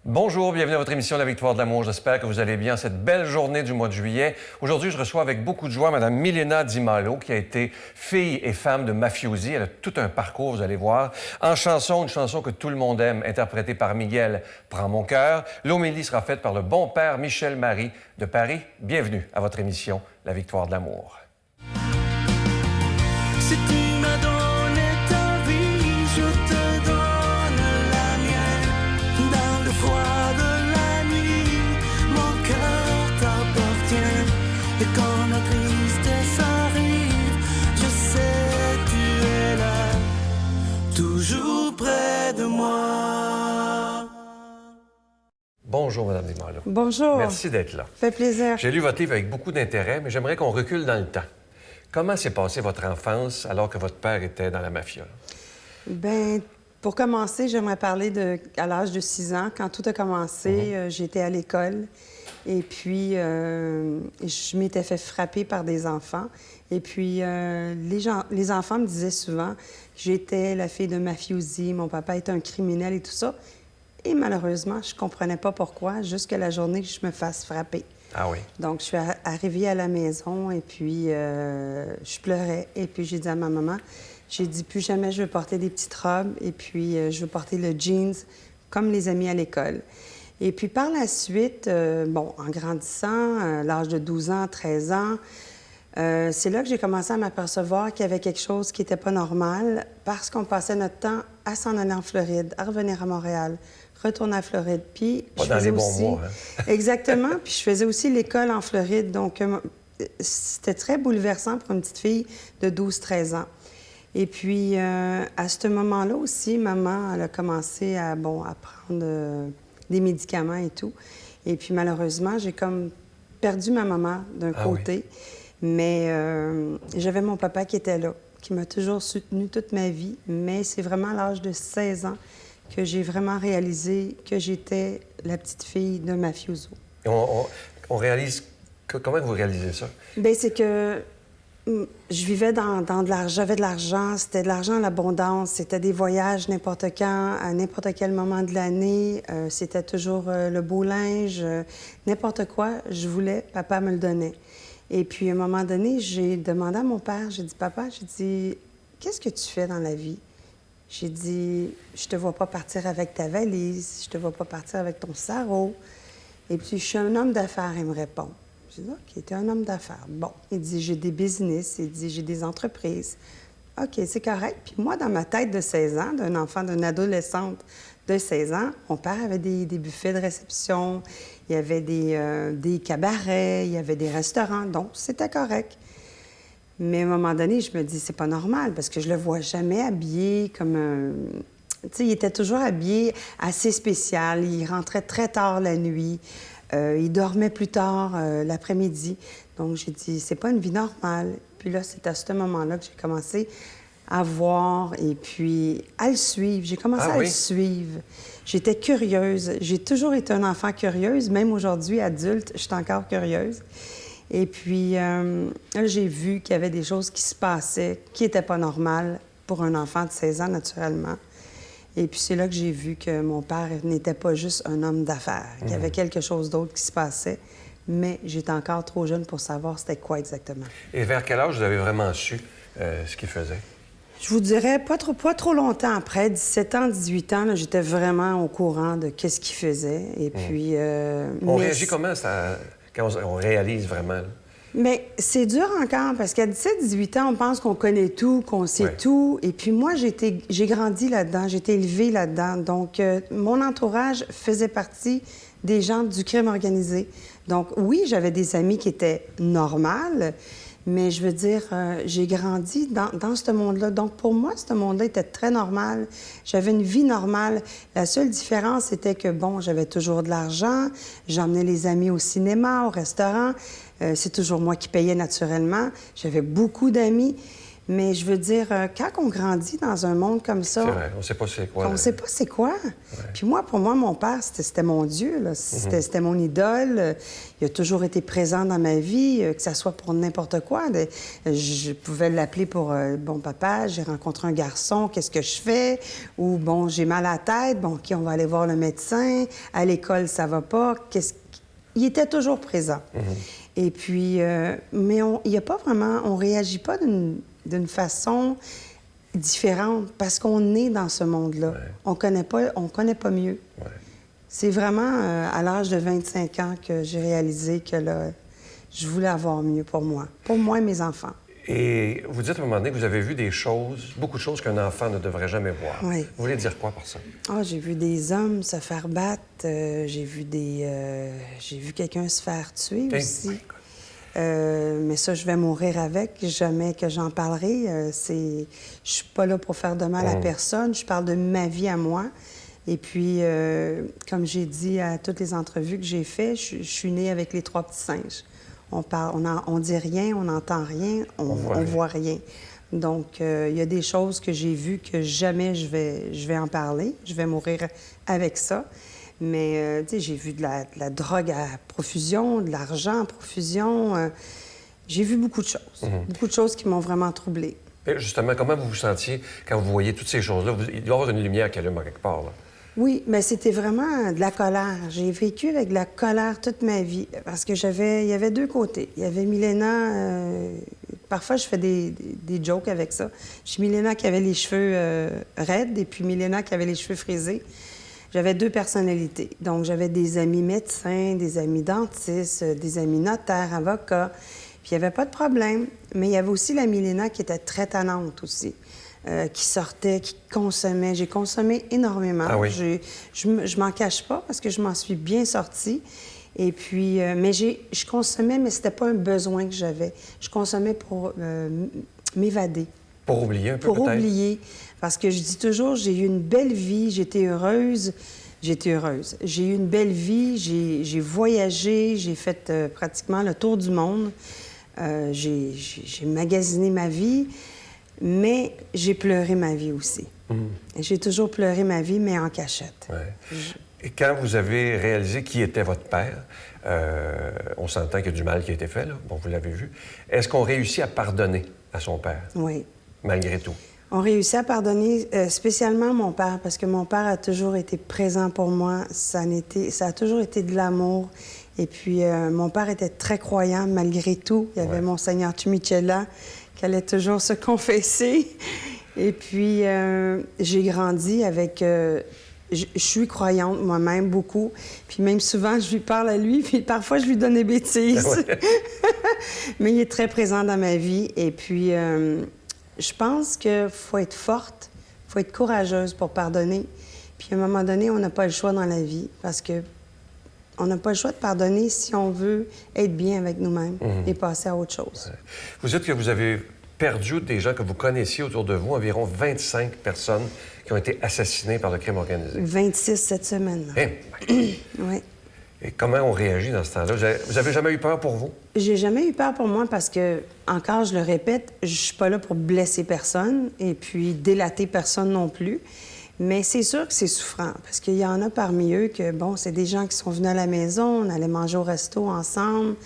Bonjour, bienvenue à votre émission La Victoire de l'amour. J'espère que vous allez bien cette belle journée du mois de juillet. Aujourd'hui, je reçois avec beaucoup de joie Mme Milena Di Malo, qui a été fille et femme de mafiosi. Elle a tout un parcours, vous allez voir. En chanson, une chanson que tout le monde aime, interprétée par Miguel, Prends mon cœur. L'homélie sera faite par le bon père Michel Marie de Paris. Bienvenue à votre émission La Victoire de l'amour. Si tu m'as donné ta vie, je te donne la mienne. Dans le froid de la nuit, mon cœur t'appartient. Et quand la tristesse arrive, je sais tu es là, toujours près de moi. Bonjour, Mme Di Malo. Bonjour. Merci d'être là. Ça fait plaisir. J'ai lu votre livre avec beaucoup d'intérêt, mais j'aimerais qu'on recule dans le temps. Comment s'est passée votre enfance alors que votre père était dans la mafia? Bien, pour commencer, j'aimerais parler à l'âge de 6 ans. Quand tout a commencé, j'étais à l'école et puis je m'étais fait frapper par des enfants. Et puis les enfants me disaient souvent que j'étais la fille de mafiosi, mon papa était un criminel et tout ça. Et malheureusement, je comprenais pas pourquoi, jusqu'à la journée que je me fasse frapper. Ah oui? Donc, je suis arrivée à la maison et puis je pleurais. Et puis, j'ai dit à ma maman, j'ai dit, plus jamais je veux porter des petites robes et puis je veux porter le jeans comme les amis à l'école. Et puis, par la suite, en grandissant, à l'âge de 12 ans, 13 ans, c'est là que j'ai commencé à m'apercevoir qu'il y avait quelque chose qui n'était pas normal parce qu'on passait notre temps à s'en aller en Floride, à revenir à Montréal, retourner à Floride. Puis Pas dans les bons mois, hein? Exactement. Puis je faisais aussi l'école en Floride. Donc, c'était très bouleversant pour une petite fille de 12-13 ans. Et puis, à ce moment-là aussi, maman, elle a commencé à prendre des médicaments et tout. Et puis, malheureusement, j'ai comme perdu ma maman d'un côté. Oui. Mais j'avais mon papa qui était là, qui m'a toujours soutenue toute ma vie. Mais c'est vraiment à l'âge de 16 ans que j'ai vraiment réalisé que j'étais la petite fille d'un mafioso. Et on réalise... Comment vous réalisez ça? Bien, c'est que je vivais dans de l'argent. J'avais de l'argent, c'était de l'argent à l'abondance. C'était des voyages n'importe quand, à n'importe quel moment de l'année. C'était toujours le beau linge, n'importe quoi. Je voulais, papa me le donnait. Et puis, à un moment donné, j'ai demandé à mon père, j'ai dit, papa, j'ai dit, qu'est-ce que tu fais dans la vie? J'ai dit, je te vois pas partir avec ta valise, je te vois pas partir avec ton sarrau. Et puis, je suis un homme d'affaires, il me répond. J'ai dit, OK, t'es un homme d'affaires. Bon, il dit, j'ai des business, il dit, j'ai des entreprises. OK, c'est correct. Puis moi, dans ma tête de 16 ans, d'un enfant, d'une adolescente de 16 ans, mon père avait des buffets de réception, il y avait des cabarets, il y avait des restaurants, donc c'était correct. Mais à un moment donné, je me dis, c'est pas normal, parce que je le vois jamais habillé comme un... Tu sais, il était toujours habillé assez spécial. Il rentrait très tard la nuit. Il dormait plus tard l'après-midi. Donc, j'ai dit, c'est pas une vie normale. Puis là, c'est à ce moment-là que j'ai commencé à voir et puis à le suivre. J'ai commencé à le suivre. J'étais curieuse. J'ai toujours été un enfant curieuse. Même aujourd'hui, adulte, je suis encore curieuse. Et puis, là, j'ai vu qu'il y avait des choses qui se passaient qui n'étaient pas normales pour un enfant de 16 ans, naturellement. Et puis, c'est là que j'ai vu que mon père n'était pas juste un homme d'affaires, qu'il y avait quelque chose d'autre qui se passait, mais j'étais encore trop jeune pour savoir c'était quoi exactement. Et vers quel âge vous avez vraiment su ce qu'il faisait? Je vous dirais pas trop longtemps après, 17 ans, 18 ans, là, j'étais vraiment au courant de qu'est-ce qu'il faisait. Et puis... On réagit comment ça... Quand on réalise vraiment? Mais c'est dur encore, parce qu'à 17-18 ans, on pense qu'on connaît tout, qu'on sait tout. Et puis moi, j'ai grandi là-dedans, j'ai été élevée là-dedans. Donc, mon entourage faisait partie des gens du crime organisé. Donc, oui, j'avais des amis qui étaient normales, mais je veux dire, j'ai grandi dans ce monde-là. Donc, pour moi, ce monde-là était très normal. J'avais une vie normale. La seule différence, c'était que, bon, j'avais toujours de l'argent. J'emmenais les amis au cinéma, au restaurant. C'est toujours moi qui payais naturellement. J'avais beaucoup d'amis. Mais je veux dire, quand on grandit dans un monde comme ça, C'est vrai, on ne sait pas c'est quoi. on ne sait pas c'est quoi. Puis moi, pour moi, mon père, c'était mon Dieu, là. C'était mon idole. Il a toujours été présent dans ma vie, que ça soit pour n'importe quoi. Je pouvais l'appeler pour bon, papa, j'ai rencontré un garçon, qu'est-ce que je fais? Ou bon, j'ai mal à la tête, bon, OK, on va aller voir le médecin. À l'école, ça va pas. Il était toujours présent. Et puis, mais il y a pas vraiment, on réagit pas d'une façon différente parce qu'on est dans ce monde-là. Ouais. On connaît pas mieux. Ouais. C'est vraiment à l'âge de 25 ans que j'ai réalisé que là, je voulais avoir mieux pour moi et mes enfants. Et vous dites à un moment donné que vous avez vu des choses, beaucoup de choses qu'un enfant ne devrait jamais voir. Oui. Vous voulez dire quoi par ça? Ah, j'ai vu des hommes se faire battre, j'ai vu quelqu'un se faire tuer Hein? aussi. Ouais. Mais ça, je vais mourir avec, jamais que j'en parlerai. Je suis pas là pour faire de mal à personne, je parle de ma vie à moi. Et puis, comme j'ai dit à toutes les entrevues que j'ai faites, je suis née avec les 3 petits singes. On dit rien, on n'entend rien, on voit rien. Donc, il y a des choses que j'ai vues que jamais je vais en parler. Je vais mourir avec ça. Mais, tu sais, j'ai vu de la drogue à profusion, de l'argent à profusion. J'ai vu beaucoup de choses. Beaucoup de choses qui m'ont vraiment troublée. Et justement, comment vous vous sentiez quand vous voyez toutes ces choses-là? Il doit y avoir une lumière qui allume à quelque part, là. Oui, mais c'était vraiment de la colère. J'ai vécu avec de la colère toute ma vie parce que il y avait 2 côtés. Il y avait Milena, parfois je fais des jokes avec ça. J'ai Milena qui avait les cheveux raides et puis Milena qui avait les cheveux frisés. J'avais 2 personnalités. Donc j'avais des amis médecins, des amis dentistes, des amis notaires, avocats. Puis il n'y avait pas de problème. Mais il y avait aussi la Milena qui était très tannante aussi. Qui sortait, qui consommait. J'ai consommé énormément. Ah oui? Je m'en cache pas parce que je m'en suis bien sortie. Et puis, mais je consommais, mais c'était pas un besoin que j'avais. Je consommais pour m'évader. Pour oublier un peu, Pour peut-être? oublier. Parce que je dis toujours, j'ai eu une belle vie, j'étais heureuse. J'étais heureuse. J'ai eu une belle vie, j'ai voyagé, j'ai fait pratiquement le tour du monde. J'ai magasiné ma vie. Mais j'ai pleuré ma vie aussi. J'ai toujours pleuré ma vie, mais en cachette. Ouais. Et quand vous avez réalisé qui était votre père, on s'entend qu'il y a du mal qui a été fait, là. Bon, vous l'avez vu. Est-ce qu'on réussit à pardonner à son père, Oui. malgré tout? On réussit à pardonner, spécialement mon père, parce que mon père a toujours été présent pour moi. Ça a toujours été de l'amour. Et puis, mon père était très croyant, malgré tout. Il y avait Monseigneur Tumicella, qui allait toujours se confesser. Et puis, j'ai grandi avec... je suis croyante moi-même, beaucoup. Puis même souvent, je lui parle à lui, puis parfois, je lui donne des bêtises. Mais il est très présent dans ma vie. Et puis, je pense qu'il faut être forte, il faut être courageuse pour pardonner. Puis à un moment donné, on n'a pas le choix dans la vie, parce que on n'a pas le choix de pardonner si on veut être bien avec nous-mêmes et passer à autre chose. Ouais. Vous dites que vous avez perdu des gens que vous connaissiez autour de vous, environ 25 personnes qui ont été assassinées par le crime organisé. 26 cette semaine. Oui. Et comment on réagit dans ce temps-là? Vous avez jamais eu peur pour vous? J'ai jamais eu peur pour moi parce que, encore, je le répète, je suis pas là pour blesser personne et puis délater personne non plus. Mais c'est sûr que c'est souffrant, parce qu'il y en a parmi eux que, bon, c'est des gens qui sont venus à la maison, on allait manger au resto ensemble,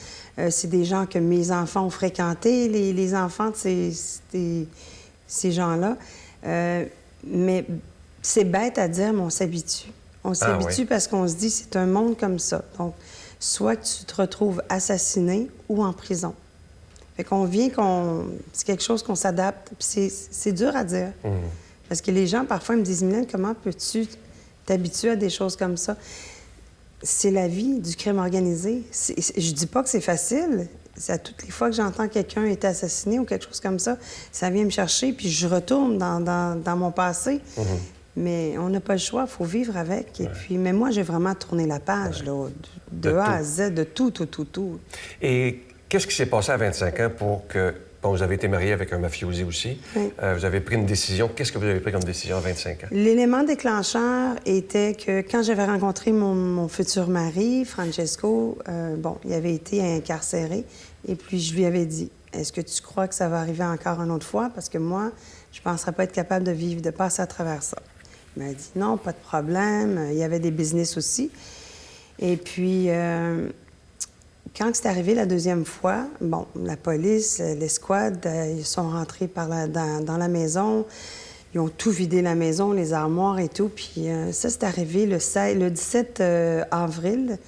c'est des gens que mes enfants ont fréquentés, les enfants de ces gens-là. Mais c'est bête à dire, mais on s'habitue. On s'habitue parce qu'on se dit, c'est un monde comme ça. Donc, soit que tu te retrouves assassiné ou en prison. Fait qu'on vient c'est quelque chose qu'on s'adapte, puis c'est dur à dire. Parce que les gens, parfois, me disent, Mylène, comment peux-tu t'habituer à des choses comme ça? C'est la vie du crime organisé. Je dis pas que c'est facile. C'est à toutes les fois que j'entends quelqu'un être assassiné ou quelque chose comme ça, ça vient me chercher, puis je retourne dans mon passé. Mais on n'a pas le choix, il faut vivre avec. Et puis, mais moi, j'ai vraiment tourné la page, là, de A à Z, de tout. Et qu'est-ce qui s'est passé à 25 ans pour que... Bon, vous avez été marié avec un mafiosi aussi. Oui. Vous avez pris une décision. Qu'est-ce que vous avez pris comme décision à 25 ans? L'élément déclencheur était que quand j'avais rencontré mon futur mari, Francesco, bon, il avait été incarcéré. Et puis, je lui avais dit, est-ce que tu crois que ça va arriver encore une autre fois? Parce que moi, je ne penserais pas être capable de vivre, de passer à travers ça. Il m'a dit non, pas de problème. Il y avait des business aussi. Et puis, quand c'est arrivé la deuxième fois, bon, la police, l'escouade, ils sont rentrés dans la maison. Ils ont tout vidé la maison, les armoires et tout. Puis ça, c'est arrivé le 17 avril.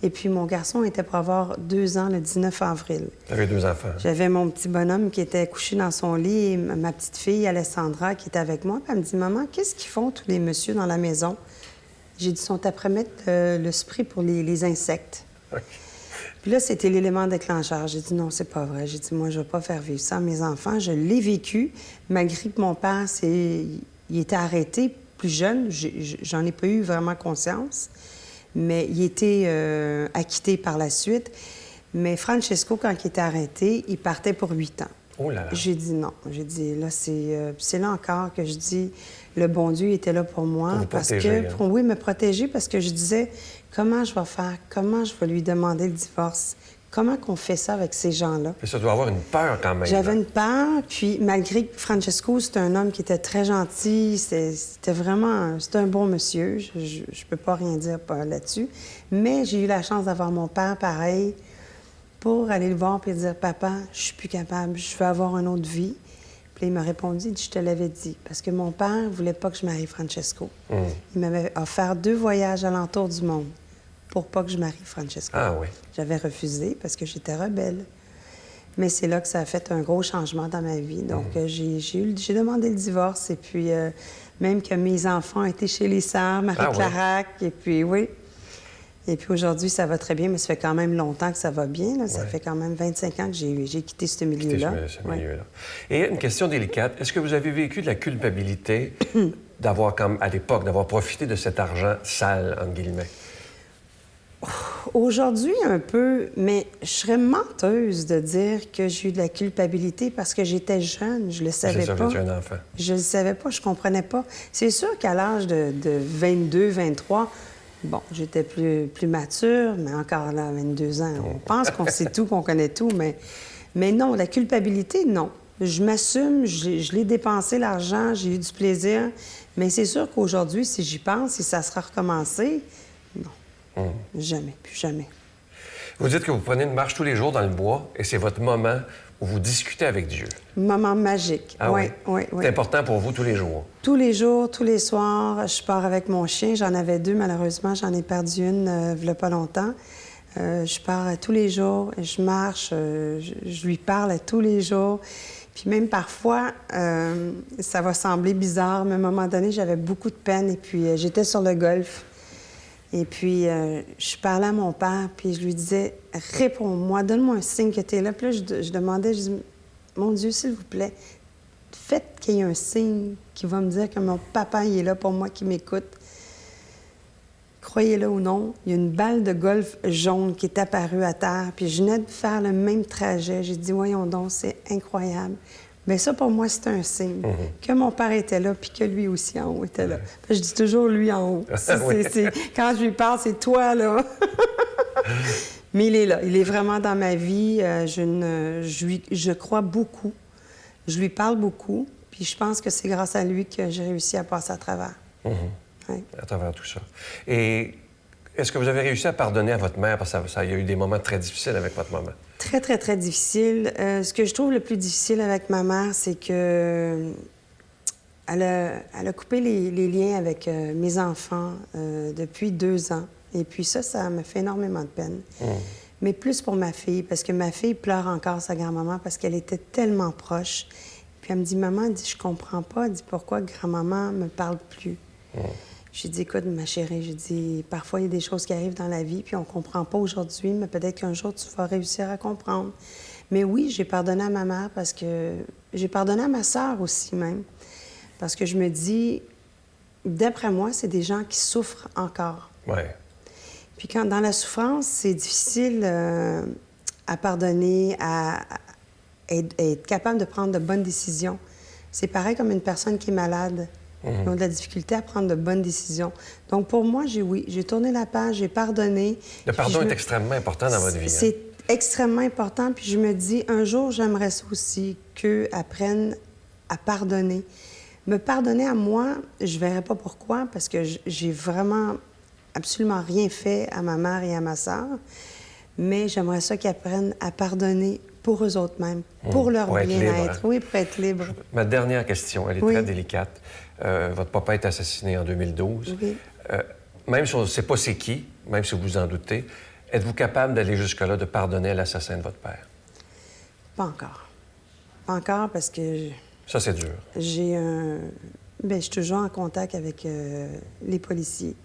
Et puis mon garçon était pour avoir 2 ans le 19 avril. Vous avez 2 enfants. J'avais mon petit bonhomme qui était couché dans son lit et ma petite fille, Alessandra, qui était avec moi. Puis elle me dit, « Maman, qu'est-ce qu'ils font tous les messieurs dans la maison? » J'ai dit, « Ils sont après mettre le spray pour les insectes. OK. Puis là, c'était l'élément déclencheur. J'ai dit, non, c'est pas vrai. J'ai dit, moi, je vais pas faire vivre ça à mes enfants. Je l'ai vécu, malgré que mon père, il était arrêté plus jeune. J'en ai pas eu vraiment conscience. Mais il était acquitté par la suite. Mais Francesco, quand il était arrêté, il partait pour 8 ans. Oh là là. J'ai dit non. J'ai dit, là, c'est là encore que je dis, le bon Dieu était là pour moi. Pour vous parce protéger, que, oui, me protéger, parce que je disais, comment je vais faire? Comment je vais lui demander le divorce? Comment qu'on fait ça avec ces gens-là? Mais ça doit avoir une peur quand même. J'avais une peur, puis malgré que Francesco, c'était un homme qui était très gentil, c'était vraiment... C'était un bon monsieur, je peux pas rien dire là-dessus. Mais j'ai eu la chance d'avoir mon père pareil pour aller le voir et dire, « Papa, je suis plus capable, je veux avoir une autre vie. » Puis il m'a répondu, « Je te l'avais dit. » Parce que mon père voulait pas que je marie Francesco. Il m'avait offert 2 voyages alentour du monde pour pas que je marie Francesco. Ah oui. J'avais refusé parce que j'étais rebelle. Mais c'est là que ça a fait un gros changement dans ma vie. Donc, j'ai demandé le divorce. Et puis, même que mes enfants étaient chez les sœurs, Marie-Clarac. Oui. Et puis, oui. Et puis aujourd'hui, ça va très bien, mais ça fait quand même longtemps que ça va bien. Là. Ça fait quand même 25 ans que j'ai quitté ce milieu-là. Ce milieu-là. Et une question délicate. Est-ce que vous avez vécu de la culpabilité d'avoir, comme à l'époque, d'avoir profité de cet argent sale, entre guillemets? Aujourd'hui, un peu, mais je serais menteuse de dire que j'ai eu de la culpabilité parce que j'étais jeune, je le savais C'est ça, pas. vous étiez un enfant. Je le savais pas, je comprenais pas. C'est sûr qu'à l'âge de 22, 23, bon, j'étais plus mature, mais encore là, à 22 ans, on pense qu'on sait tout, qu'on connaît tout, mais non, la culpabilité, non. Je m'assume, je l'ai dépensé, l'argent, j'ai eu du plaisir, mais c'est sûr qu'aujourd'hui, si j'y pense, si ça sera recommencé, non. Jamais, plus jamais. Vous dites que vous prenez une marche tous les jours dans le bois et c'est votre moment où vous discutez avec Dieu. Moment magique. Ah oui. C'est important pour vous tous les jours? Tous les jours, tous les soirs, je pars avec mon chien. J'en avais 2, malheureusement. J'en ai perdu une il n'y a pas longtemps. Je pars tous les jours, je marche, je lui parle tous les jours. Puis même parfois, ça va sembler bizarre, mais à un moment donné, j'avais beaucoup de peine et puis j'étais sur le golf. Et puis, je parlais à mon père, puis je lui disais, « Réponds-moi, donne-moi un signe que tu es là. » Puis là, je demandais, je dis, « Mon Dieu, s'il vous plaît, faites qu'il y ait un signe qui va me dire que mon papa, il est là pour moi, qui m'écoute. » Croyez-le ou non, il y a une balle de golf jaune qui est apparue à terre, puis je venais de faire le même trajet. J'ai dit, « Voyons donc, c'est incroyable. » Bien, ça, pour moi, c'est un signe. Que mon père était là, puis que lui aussi en haut était là. Je dis toujours lui en haut. Quand je lui parle, c'est toi, là. Mais il est là. Il est vraiment dans ma vie. Je crois beaucoup. Je lui parle beaucoup. Puis je pense que c'est grâce à lui que j'ai réussi à passer à travers. Oui. À travers tout ça. Et est-ce que vous avez réussi à pardonner à votre mère? Parce qu'il y a eu des moments très difficiles avec votre maman. Très, très, très difficile. Ce que je trouve le plus difficile avec ma mère, c'est que elle a coupé les liens avec mes enfants depuis 2 ans. Et puis ça me fait énormément de peine. Mais plus pour ma fille, parce que ma fille pleure encore sa grand-maman parce qu'elle était tellement proche. Puis elle me dit, « Maman, elle dit, je comprends pas. Elle dit, pourquoi grand-maman me parle plus? » J'ai dit, écoute, ma chérie, j'ai dit, parfois, il y a des choses qui arrivent dans la vie, puis on ne comprend pas aujourd'hui, mais peut-être qu'un jour, tu vas réussir à comprendre. Mais oui, j'ai pardonné à ma mère parce que... J'ai pardonné à ma sœur aussi, même. Parce que je me dis, d'après moi, c'est des gens qui souffrent encore. Oui. Puis quand, dans la souffrance, c'est difficile à pardonner, à être capable de prendre de bonnes décisions. C'est pareil comme une personne qui est malade. Ils ont de la difficulté à prendre de bonnes décisions. Donc, pour moi, j'ai tourné la page, j'ai pardonné. Le pardon est extrêmement important dans votre vie. extrêmement important. Puis je me dis, un jour, j'aimerais ça aussi qu'eux apprennent à pardonner. Me pardonner à moi, je ne verrais pas pourquoi, parce que j'ai vraiment absolument rien fait à ma mère et à ma sœur. Mais j'aimerais ça qu'ils apprennent à pardonner pour eux autres mêmes, pour leur pour être libre, bien-être. hein? Oui, pour être libre. Ma dernière question, elle est Oui. très délicate. Votre papa est assassiné en 2012. Oui. Même si on ne sait pas c'est qui, même si vous vous en doutez, êtes-vous capable d'aller jusque-là, de pardonner à l'assassin de votre père? Pas encore. Pas encore parce que Ça, c'est dur. j'ai un... Bien, je suis toujours en contact avec les policiers.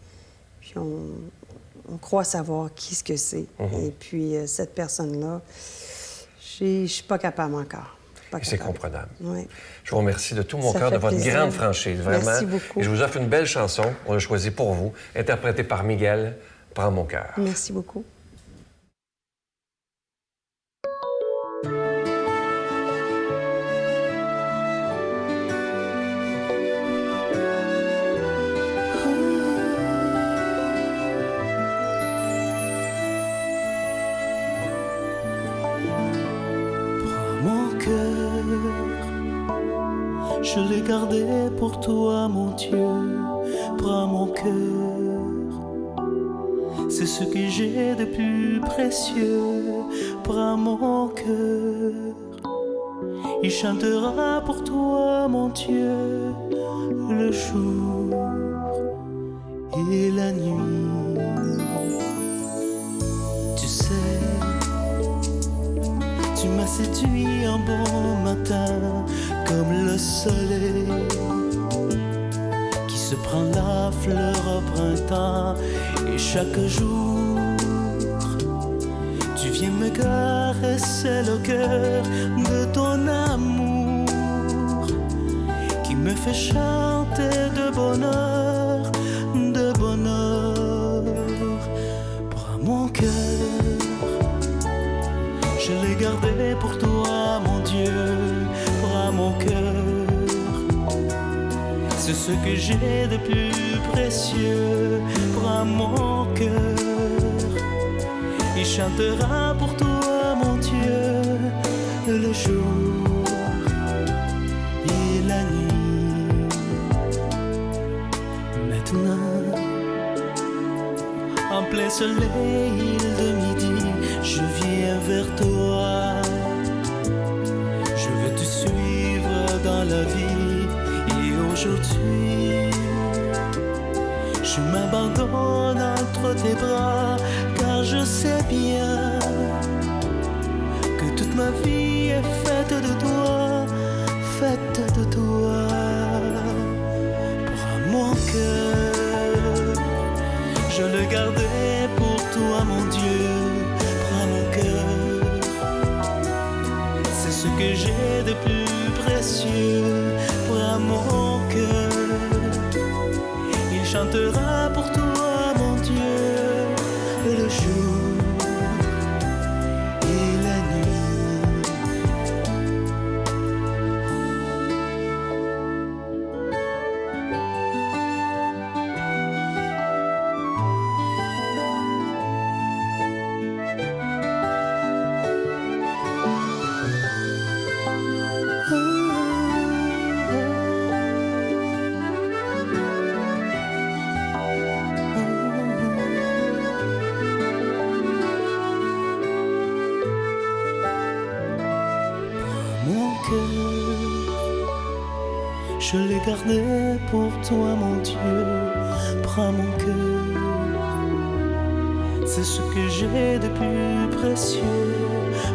Puis on croit savoir qui ce que c'est. Et puis cette personne-là, je suis pas capable encore. Pas Et c'est capable. comprenable. Oui. Je vous remercie de tout mon Ça cœur de fait votre plaisir. grande franchise, vraiment. Merci beaucoup. Et je vous offre une belle chanson, on l'a choisie pour vous, interprétée par Miguel, Prends mon cœur. Merci beaucoup. Mon cœur, je l'ai gardé pour toi, mon Dieu. Prends mon cœur, c'est ce que j'ai de plus précieux. Prends mon cœur, il chantera pour toi, mon Dieu, le jour et la nuit. Tu sais, tu m'as séduit un bon matin comme le soleil qui se prend la fleur au printemps. Et chaque jour, tu viens me caresser le cœur de ton amour qui me fait chanter de bonheur, de bonheur. Prends mon cœur, je l'ai gardé pour toi, mon Dieu. Prends mon cœur, c'est ce que j'ai de plus précieux. Prends mon cœur, il chantera pour toi, mon Dieu, le jour et la nuit. Maintenant, en plein soleil de midi, je viens vers toi. Je veux te suivre dans la vie. Et aujourd'hui, je m'abandonne entre tes bras, car je sais bien que toute ma vie est faite de toi, faite de toi. Prends mon cœur, je le gardais pour toi, mon Dieu. Prends mon cœur, c'est ce que j'ai de plus précieux. Prends mon cœur, il chantera pour toi, mon Dieu, le jour et la nuit. Mon cœur, je l'ai gardé pour toi, mon Dieu. Prends mon cœur, c'est ce que j'ai de plus précieux.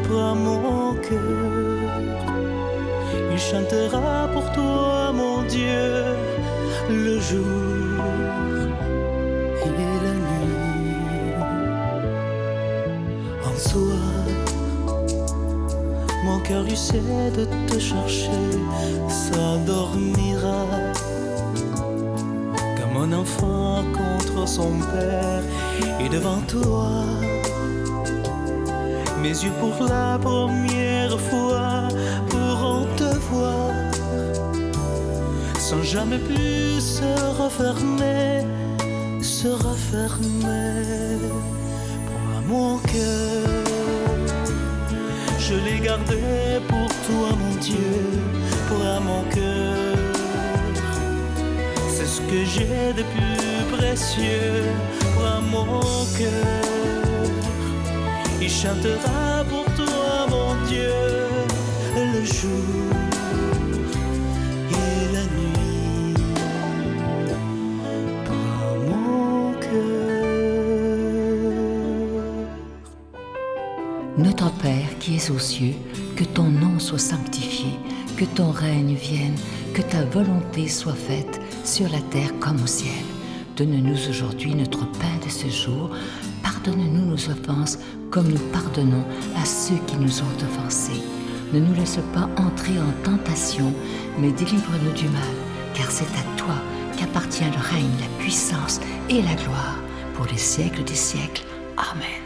Prends mon cœur, il chantera pour toi, mon Dieu, le jour et la nuit. En soi, mon cœur il sait de te chercher, s'endormira comme un enfant contre son père. Et devant toi, mes yeux pour la première fois pourront te voir, sans jamais plus se refermer, se refermer. Prends mon cœur, je les gardais pour toi mon Dieu, pour mon cœur. C'est ce que j'ai de plus précieux pour mon cœur. Il chantera pour toi mon Dieu le jour et la nuit pour mon cœur. Notre Père qui es aux cieux, que ton nom soit sanctifié, que ton règne vienne, que ta volonté soit faite sur la terre comme au ciel. Donne-nous aujourd'hui notre pain de ce jour. Pardonne-nous nos offenses comme nous pardonnons à ceux qui nous ont offensés. Ne nous laisse pas entrer en tentation, mais délivre-nous du mal, car c'est à toi qu'appartient le règne, la puissance et la gloire pour les siècles des siècles. Amen.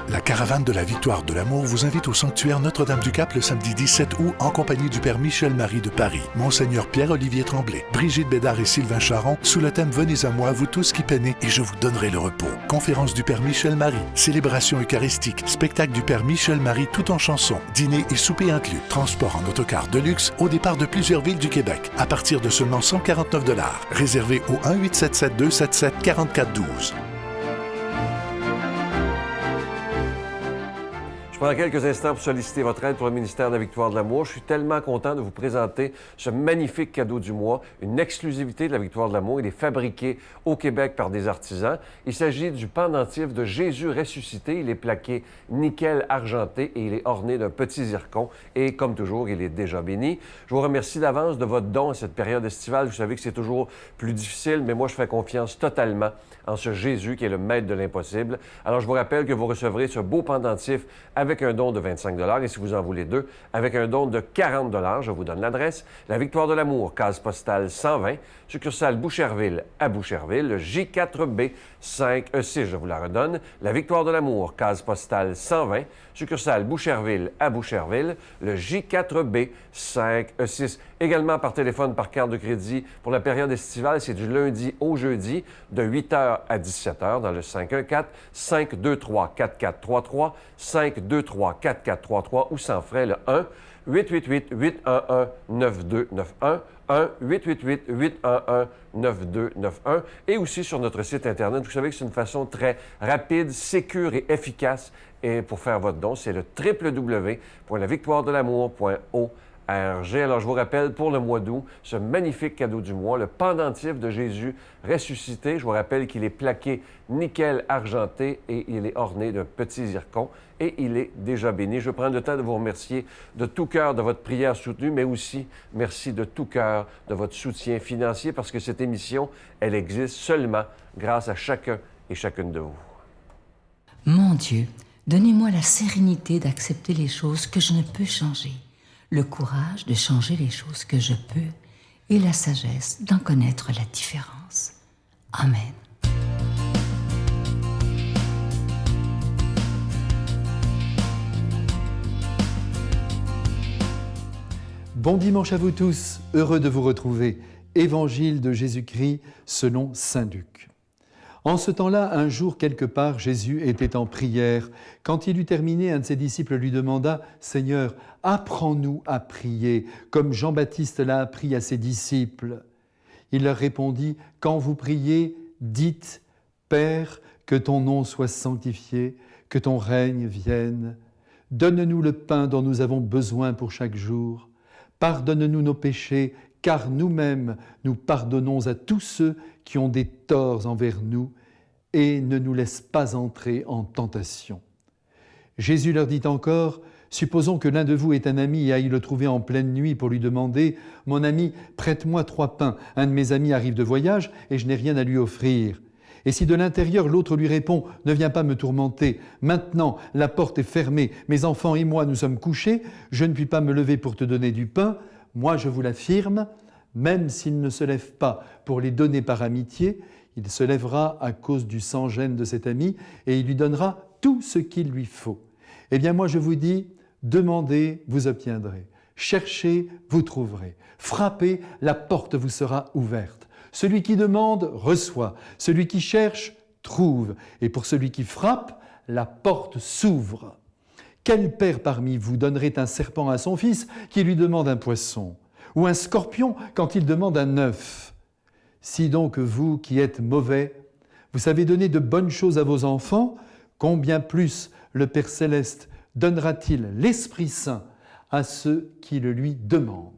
La caravane de la Victoire de l'Amour vous invite au sanctuaire Notre-Dame-du-Cap le samedi 17 août en compagnie du Père Michel-Marie de Paris, Monseigneur Pierre-Olivier Tremblay, Brigitte Bédard et Sylvain Charon sous le thème « Venez à moi, vous tous qui peinez, et je vous donnerai le repos ». Conférence du Père Michel-Marie, célébration eucharistique, spectacle du Père Michel-Marie tout en chansons, dîner et souper inclus, transport en autocar de luxe au départ de plusieurs villes du Québec, à partir de seulement 149 $. Réservé au 1-877-277-4412. Je prends quelques instants pour solliciter votre aide pour le ministère de la Victoire de l'Amour. Je suis tellement content de vous présenter ce magnifique cadeau du mois, une exclusivité de la Victoire de l'Amour. Il est fabriqué au Québec par des artisans. Il s'agit du pendentif de Jésus ressuscité. Il est plaqué nickel argenté et il est orné d'un petit zircon. Et comme toujours, il est déjà béni. Je vous remercie d'avance de votre don à cette période estivale. Vous savez que c'est toujours plus difficile, mais moi, je fais confiance totalement en ce Jésus qui est le maître de l'impossible. Alors, je vous rappelle que vous recevrez ce beau pendentif avec un don de 25 $ et si vous en voulez deux, avec un don de 40 $. Je vous donne l'adresse. La Victoire de l'Amour, case postale 120, succursale Boucherville à Boucherville, le J4B 5E6. Je vous la redonne. La Victoire de l'Amour, case postale 120, succursale Boucherville à Boucherville, le J4B 5E6. Également par téléphone, par carte de crédit. Pour la période estivale, c'est du lundi au jeudi, de 8h à 17h dans le 514-523-4433, 523-4433 ou sans frais le 1-888-811-9291, 1-888-811-9291 et aussi sur notre site Internet. Vous savez que c'est une façon très rapide, sécure et efficace et pour faire votre don, c'est le www.lavictoiredelamour.org. Alors, je vous rappelle, pour le mois d'août, ce magnifique cadeau du mois, le pendentif de Jésus ressuscité. Je vous rappelle qu'il est plaqué nickel argenté et il est orné d'un petit zircon et il est déjà béni. Je veux prendre le temps de vous remercier de tout cœur de votre prière soutenue, mais aussi merci de tout cœur de votre soutien financier parce que cette émission, elle existe seulement grâce à chacun et chacune de vous. Mon Dieu, donnez-moi la sérénité d'accepter les choses que je ne peux changer, le courage de changer les choses que je peux et la sagesse d'en connaître la différence. Amen. Bon dimanche à vous tous, heureux de vous retrouver. Évangile de Jésus-Christ selon saint Luc. En ce temps-là, un jour, quelque part, Jésus était en prière. Quand il eut terminé, un de ses disciples lui demanda « Seigneur, apprends-nous à prier, comme Jean-Baptiste l'a appris à ses disciples. » Il leur répondit « Quand vous priez, dites « Père, que ton nom soit sanctifié, que ton règne vienne. Donne-nous le pain dont nous avons besoin pour chaque jour. Pardonne-nous nos péchés, car nous-mêmes, nous pardonnons à tous ceux qui ont des torts envers nous, et ne nous laisse pas entrer en tentation. » Jésus leur dit encore, « Supposons que l'un de vous est un ami et aille le trouver en pleine nuit pour lui demander « Mon ami, prête-moi 3 pains, un de mes amis arrive de voyage et je n'ai rien à lui offrir. » Et si de l'intérieur l'autre lui répond « Ne viens pas me tourmenter, maintenant la porte est fermée, mes enfants et moi nous sommes couchés, je ne puis pas me lever pour te donner du pain, moi je vous l'affirme, même s'il ne se lève pas pour les donner par amitié, il se lèvera à cause du sans-gêne de cet ami et il lui donnera tout ce qu'il lui faut. Eh bien moi je vous dis, demandez, vous obtiendrez. Cherchez, vous trouverez. Frappez, la porte vous sera ouverte. Celui qui demande, reçoit. Celui qui cherche, trouve. Et pour celui qui frappe, la porte s'ouvre. Quel père parmi vous donnerait un serpent à son fils qui lui demande un poisson, ou un scorpion quand il demande un œuf? Si donc vous qui êtes mauvais, vous savez donner de bonnes choses à vos enfants, combien plus le Père Céleste donnera-t-il l'Esprit Saint à ceux qui le lui demandent?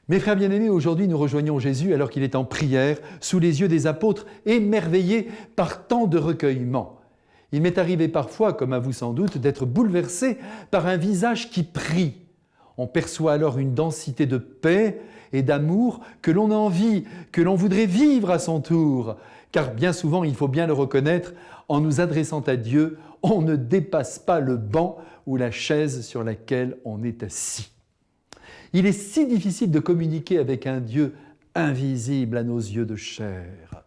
Mes frères bien-aimés, aujourd'hui nous rejoignons Jésus alors qu'il est en prière sous les yeux des apôtres, émerveillés par tant de recueillement. Il m'est arrivé parfois, comme à vous sans doute, d'être bouleversé par un visage qui prie. On perçoit alors une densité de paix et d'amour que l'on envie, que l'on voudrait vivre à son tour. Car bien souvent, il faut bien le reconnaître, en nous adressant à Dieu, on ne dépasse pas le banc ou la chaise sur laquelle on est assis. Il est si difficile de communiquer avec un Dieu invisible à nos yeux de chair.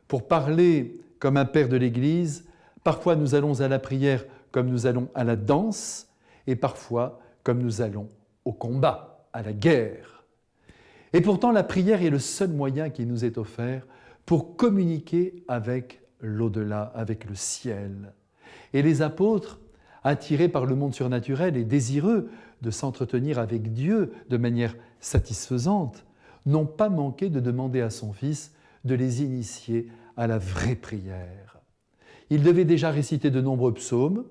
Pour parler comme un père de l'Église, parfois nous allons à la prière comme nous allons à la danse, et parfois comme nous allons au combat, à la guerre. Et pourtant, la prière est le seul moyen qui nous est offert pour communiquer avec l'au-delà, avec le ciel. Et les apôtres, attirés par le monde surnaturel et désireux de s'entretenir avec Dieu de manière satisfaisante, n'ont pas manqué de demander à son Fils de les initier à la vraie prière. Ils devaient déjà réciter de nombreux psaumes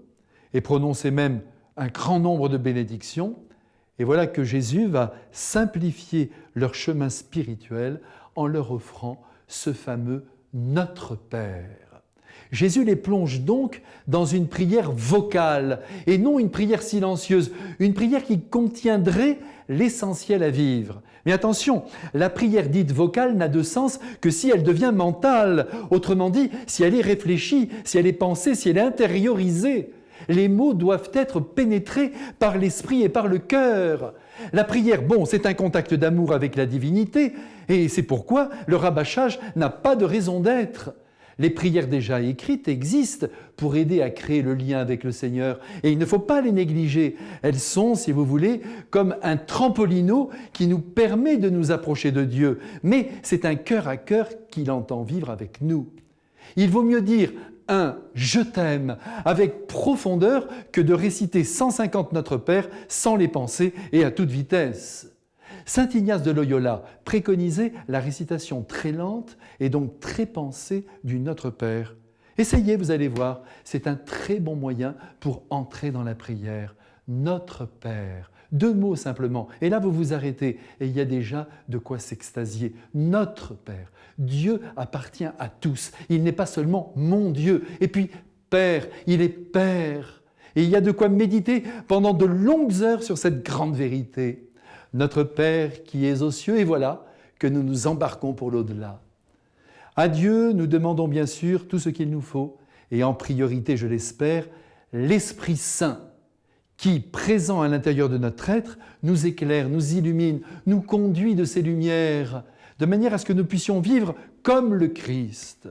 et prononcer même un grand nombre de bénédictions. Et voilà que Jésus va simplifier leur chemin spirituel en leur offrant ce fameux « Notre Père ». Jésus les plonge donc dans une prière vocale et non une prière silencieuse, une prière qui contiendrait l'essentiel à vivre. Mais attention, la prière dite vocale n'a de sens que si elle devient mentale, autrement dit, si elle est réfléchie, si elle est pensée, si elle est intériorisée. Les mots doivent être pénétrés par l'esprit et par le cœur. La prière, c'est un contact d'amour avec la divinité, et c'est pourquoi le rabâchage n'a pas de raison d'être. Les prières déjà écrites existent pour aider à créer le lien avec le Seigneur, et il ne faut pas les négliger. Elles sont, si vous voulez, comme un trampolino qui nous permet de nous approcher de Dieu, mais c'est un cœur à cœur qu'il entend vivre avec nous. Il vaut mieux dire un « je t'aime » avec profondeur que de réciter 150 Notre Père sans les penser et à toute vitesse. Saint Ignace de Loyola préconisait la récitation très lente et donc très pensée du Notre Père. Essayez, vous allez voir, c'est un très bon moyen pour entrer dans la prière. Notre Père, 2 mots simplement, et là vous vous arrêtez, et il y a déjà de quoi s'extasier. Notre Père, Dieu appartient à tous, il n'est pas seulement mon Dieu, et puis Père, il est Père, et il y a de quoi méditer pendant de longues heures sur cette grande vérité. Notre Père qui es aux cieux, et voilà que nous nous embarquons pour l'au-delà. À Dieu, nous demandons bien sûr tout ce qu'il nous faut, et en priorité, je l'espère, l'Esprit Saint, qui, présent à l'intérieur de notre être, nous éclaire, nous illumine, nous conduit de ses lumières, de manière à ce que nous puissions vivre comme le Christ.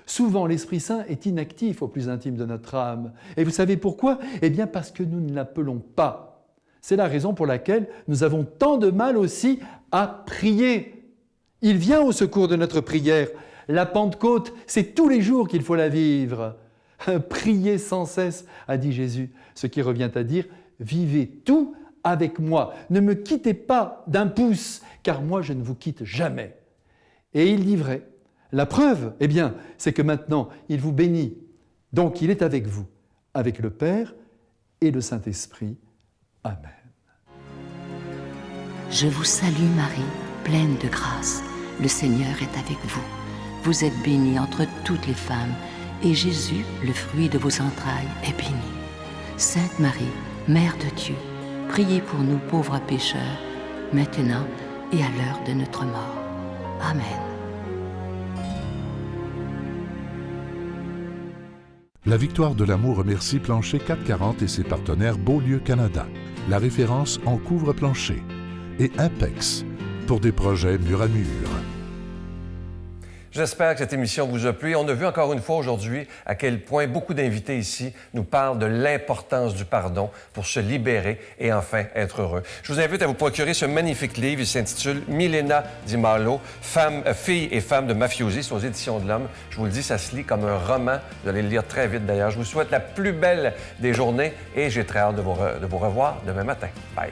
Souvent, l'Esprit Saint est inactif au plus intime de notre âme. Et vous savez pourquoi? Eh bien parce que nous ne l'appelons pas. C'est la raison pour laquelle nous avons tant de mal aussi à prier. Il vient au secours de notre prière. La Pentecôte, c'est tous les jours qu'il faut la vivre. Priez sans cesse, a dit Jésus, ce qui revient à dire « Vivez tout avec moi, ne me quittez pas d'un pouce, car moi je ne vous quitte jamais. » Et il dit vrai. La preuve, eh bien, c'est que maintenant, il vous bénit. Donc, il est avec vous, avec le Père et le Saint-Esprit. Amen. Je vous salue Marie, pleine de grâce. Le Seigneur est avec vous. Vous êtes bénie entre toutes les femmes, et Jésus, le fruit de vos entrailles, est béni. Sainte Marie, Mère de Dieu, priez pour nous pauvres pécheurs, maintenant et à l'heure de notre mort. Amen. La victoire de l'amour remercie Plancher 440 et ses partenaires Beaulieu Canada. La référence en couvre-plancher. Et Impex, pour des projets mur à mur. J'espère que cette émission vous a plu. On a vu encore une fois aujourd'hui à quel point beaucoup d'invités ici nous parlent de l'importance du pardon pour se libérer et enfin être heureux. Je vous invite à vous procurer ce magnifique livre. Il s'intitule Milena Di Malo, fille et femme de mafiosi. C'est aux Éditions de l'Homme. Je vous le dis, ça se lit comme un roman. Vous allez le lire très vite d'ailleurs. Je vous souhaite la plus belle des journées et j'ai très hâte de vous revoir demain matin. Bye!